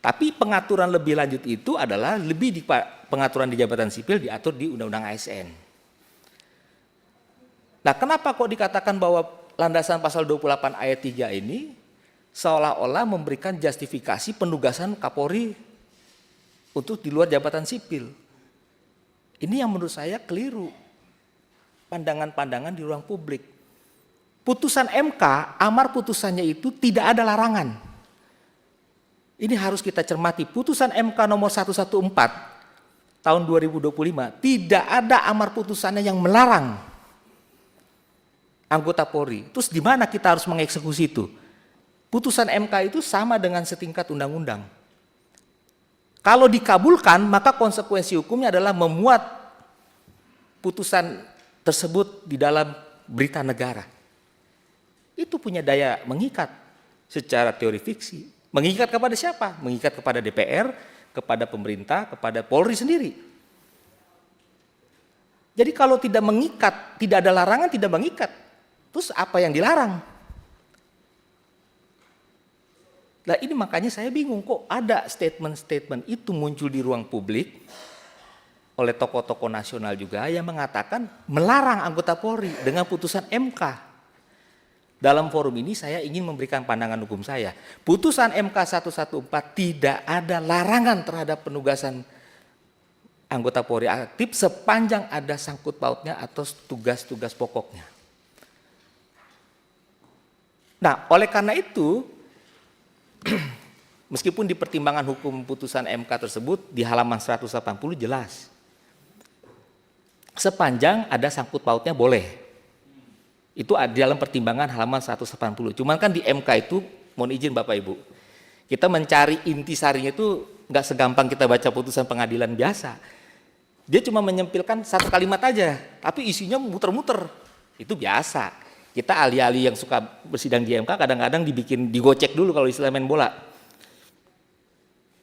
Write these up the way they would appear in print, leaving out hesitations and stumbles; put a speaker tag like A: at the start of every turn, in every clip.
A: Tapi pengaturan lebih lanjut itu adalah lebih di pengaturan di jabatan sipil diatur di Undang-Undang ASN. Nah, kenapa kok dikatakan bahwa landasan pasal 28 ayat 3 ini seolah-olah memberikan justifikasi penugasan Kapolri untuk di luar jabatan sipil? Ini yang menurut saya keliru. Pandangan-pandangan di ruang publik. Putusan MK, amar putusannya itu tidak ada larangan. Ini harus kita cermati. Putusan MK nomor 114 tahun 2025 tidak ada amar putusannya yang melarang anggota Polri. Terus di mana kita harus mengeksekusi itu? Putusan MK itu sama dengan setingkat undang-undang. Kalau dikabulkan, maka konsekuensi hukumnya adalah memuat putusan tersebut di dalam berita negara. Itu punya daya mengikat secara teori fiksi. Mengikat kepada siapa? Mengikat kepada DPR, kepada pemerintah, kepada Polri sendiri. Jadi kalau tidak mengikat, tidak ada larangan, tidak mengikat. Terus apa yang dilarang? Nah, ini makanya saya bingung kok ada statement-statement itu muncul di ruang publik oleh tokoh-tokoh nasional juga yang mengatakan melarang anggota Polri dengan putusan MK. Dalam forum ini saya ingin memberikan pandangan hukum saya. Putusan MK 114 tidak ada larangan terhadap penugasan anggota Polri aktif sepanjang ada sangkut pautnya atau tugas-tugas pokoknya. Nah, oleh karena itu meskipun di pertimbangan hukum putusan MK tersebut di halaman 180 jelas. Sepanjang ada sangkut pautnya boleh. Itu di dalam pertimbangan halaman 180. Cuman kan di MK itu, mohon izin Bapak Ibu, kita mencari intisarinya itu nggak segampang kita baca putusan pengadilan biasa. Dia cuma menyempilkan satu kalimat aja, tapi isinya muter-muter. Itu biasa. Kita ahli-ahli yang suka bersidang di MK kadang-kadang digocek dulu kalau istilah main bola.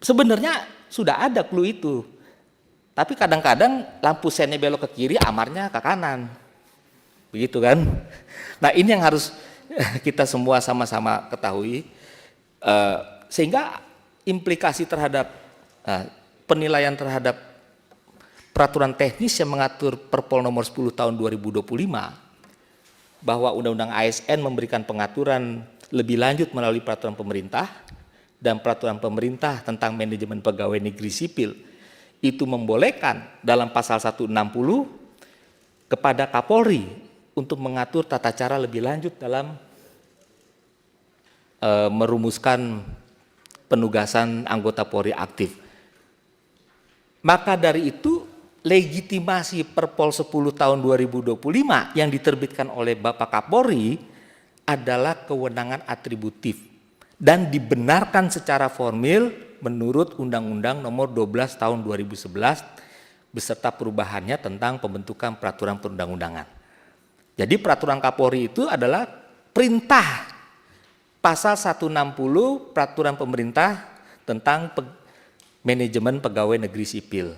A: Sebenarnya sudah ada clue itu. Tapi kadang-kadang lampu sennya belok ke kiri, amarnya ke kanan. Begitu kan? Nah, ini yang harus kita semua sama-sama ketahui. Sehingga implikasi terhadap penilaian terhadap peraturan teknis yang mengatur Perpol nomor 10 tahun 2025 bahwa Undang-Undang ASN memberikan pengaturan lebih lanjut melalui peraturan pemerintah dan peraturan pemerintah tentang manajemen pegawai negeri sipil itu membolehkan dalam pasal 160 kepada Kapolri untuk mengatur tata cara lebih lanjut dalam merumuskan penugasan anggota Polri aktif. Maka dari itu legitimasi Perpol 10 tahun 2025 yang diterbitkan oleh Bapak Kapolri adalah kewenangan atributif dan dibenarkan secara formil menurut Undang-Undang nomor 12 tahun 2011 beserta perubahannya tentang pembentukan peraturan perundang-undangan. Jadi peraturan Kapolri itu adalah perintah pasal 160 peraturan pemerintah tentang manajemen pegawai negeri sipil.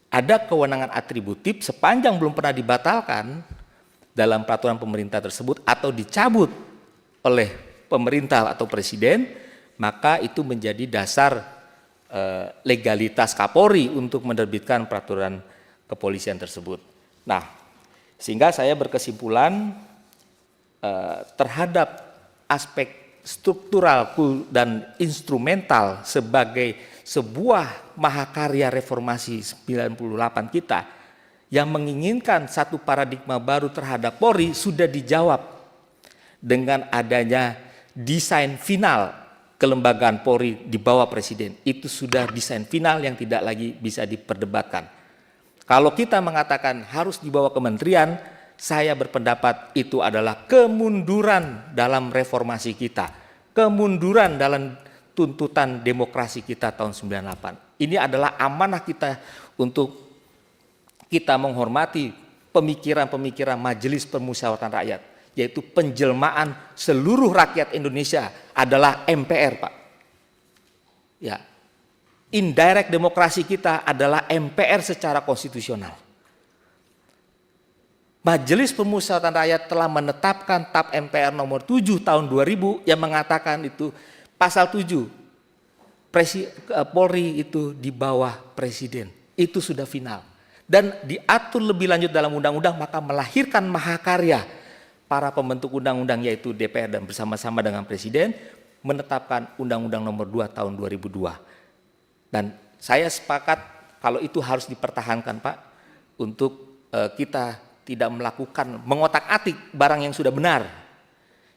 A: Ada kewenangan atributif sepanjang belum pernah dibatalkan dalam peraturan pemerintah tersebut atau dicabut oleh pemerintah atau presiden, maka itu menjadi dasar legalitas Kapolri untuk menerbitkan peraturan kepolisian tersebut. Nah, sehingga saya berkesimpulan terhadap aspek struktural dan instrumental sebagai sebuah mahakarya reformasi 98 kita yang menginginkan satu paradigma baru terhadap Polri sudah dijawab dengan adanya desain final kelembagaan Polri di bawah Presiden. Itu sudah desain final yang tidak lagi bisa diperdebatkan. Kalau kita mengatakan harus di bawah kementerian, saya berpendapat itu adalah kemunduran dalam reformasi kita, kemunduran dalam tuntutan demokrasi kita tahun 98. Ini adalah amanah kita untuk kita menghormati pemikiran-pemikiran Majelis Permusyawaratan Rakyat, yaitu penjelmaan seluruh rakyat Indonesia adalah MPR, Pak. Ya, indirect demokrasi kita adalah MPR secara konstitusional. Majelis Permusyawaratan Rakyat telah menetapkan TAP MPR nomor 7 tahun 2000 yang mengatakan itu pasal 7. Polri itu di bawah presiden. Itu sudah final. Dan diatur lebih lanjut dalam undang-undang, maka melahirkan mahakarya para pembentuk undang-undang yaitu DPR dan bersama-sama dengan presiden menetapkan Undang-Undang Nomor 2 Tahun 2002. Dan saya sepakat kalau itu harus dipertahankan, Pak, untuk kita tidak melakukan mengotak-atik barang yang sudah benar,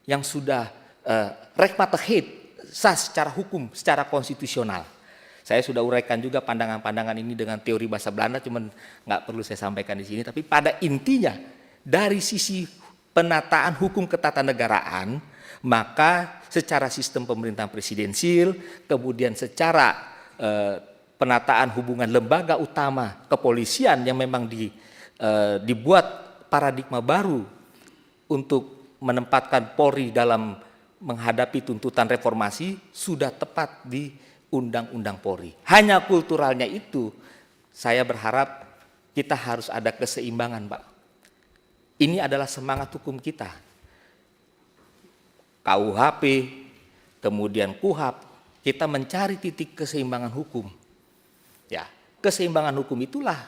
A: yang sudah rekmatahid, sah secara hukum, secara konstitusional. Saya sudah uraikan juga pandangan-pandangan ini dengan teori bahasa Belanda, cuman nggak perlu saya sampaikan di sini. Tapi pada intinya dari sisi penataan hukum ketatanegaraan, maka secara sistem pemerintahan presidensil, kemudian secara penataan hubungan lembaga utama kepolisian yang memang dibuat paradigma baru untuk menempatkan Polri dalam menghadapi tuntutan reformasi sudah tepat di Undang-Undang Polri. Hanya kulturalnya itu saya berharap kita harus ada keseimbangan, Pak. Ini adalah semangat hukum kita. KUHP, kemudian KUHAP, kita mencari titik keseimbangan hukum. Ya, keseimbangan hukum itulah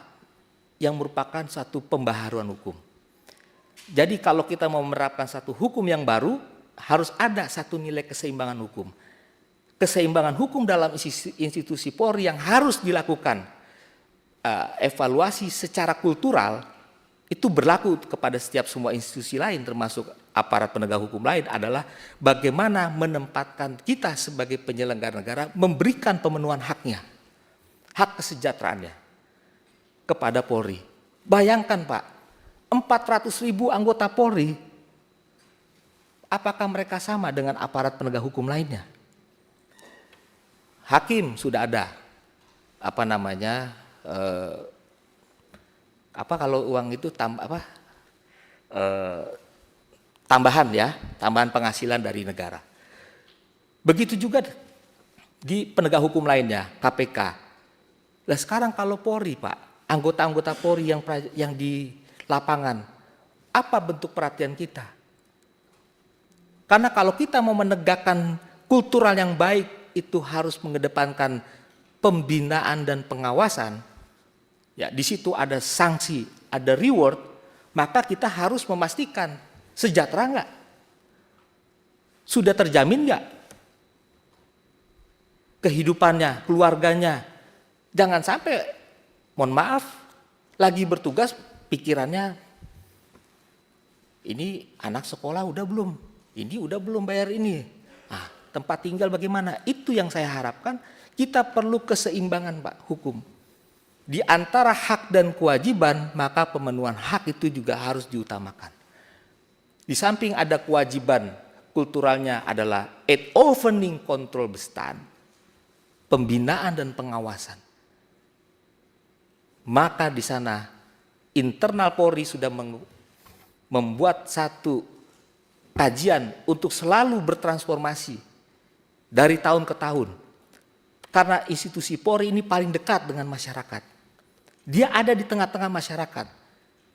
A: yang merupakan satu pembaharuan hukum. Jadi kalau kita mau menerapkan satu hukum yang baru, harus ada satu nilai keseimbangan hukum. Keseimbangan hukum dalam institusi Polri yang harus dilakukan evaluasi secara kultural itu berlaku kepada setiap semua institusi lain termasuk aparat penegak hukum lain adalah bagaimana menempatkan kita sebagai penyelenggara negara memberikan pemenuhan haknya, hak kesejahteraannya kepada Polri. Bayangkan, Pak, 400.000 anggota Polri, apakah mereka sama dengan aparat penegak hukum lainnya? Hakim sudah ada, kalau uang itu tambahan ya, tambahan penghasilan dari negara. Begitu juga di penegak hukum lainnya, KPK. Nah sekarang kalau Polri, Pak, anggota-anggota Polri yang di lapangan, apa bentuk perhatian kita? Karena kalau kita mau menegakkan kultural yang baik, itu harus mengedepankan pembinaan dan pengawasan. Ya, di situ ada sanksi, ada reward, maka kita harus memastikan sejahtera enggak? Sudah terjamin enggak? Kehidupannya, keluarganya. Jangan sampai, mohon maaf, lagi bertugas pikirannya, ini anak sekolah udah belum? Ini udah belum bayar ini? Tempat tinggal bagaimana? Itu yang saya harapkan. Kita perlu keseimbangan, Pak, hukum. Di antara hak dan kewajiban, maka pemenuhan hak itu juga harus diutamakan. Di samping ada kewajiban kulturalnya adalah opening control bestaan, pembinaan dan pengawasan. Maka di sana internal Polri sudah membuat satu kajian untuk selalu bertransformasi dari tahun ke tahun. Karena institusi Polri ini paling dekat dengan masyarakat. Dia ada di tengah-tengah masyarakat.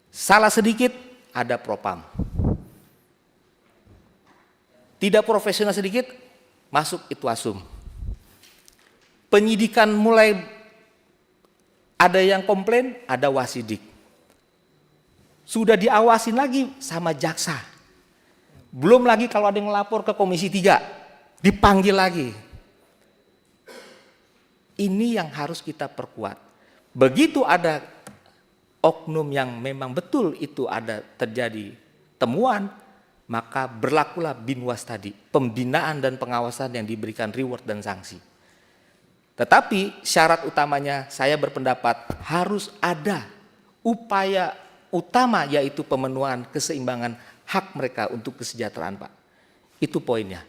A: Salah sedikit ada propam. Tidak profesional sedikit masuk Itwasum. Penyidikan mulai ada yang komplain, ada wasidik. Sudah diawasin lagi sama jaksa. Belum lagi kalau ada yang melapor ke Komisi 3. Dipanggil lagi. Ini yang harus kita perkuat. Begitu ada oknum yang memang betul itu ada terjadi temuan, maka berlakulah binwas tadi, pembinaan dan pengawasan yang diberikan reward dan sanksi. Tetapi syarat utamanya saya berpendapat harus ada upaya utama yaitu pemenuhan keseimbangan hak mereka untuk kesejahteraan, Pak. Itu poinnya.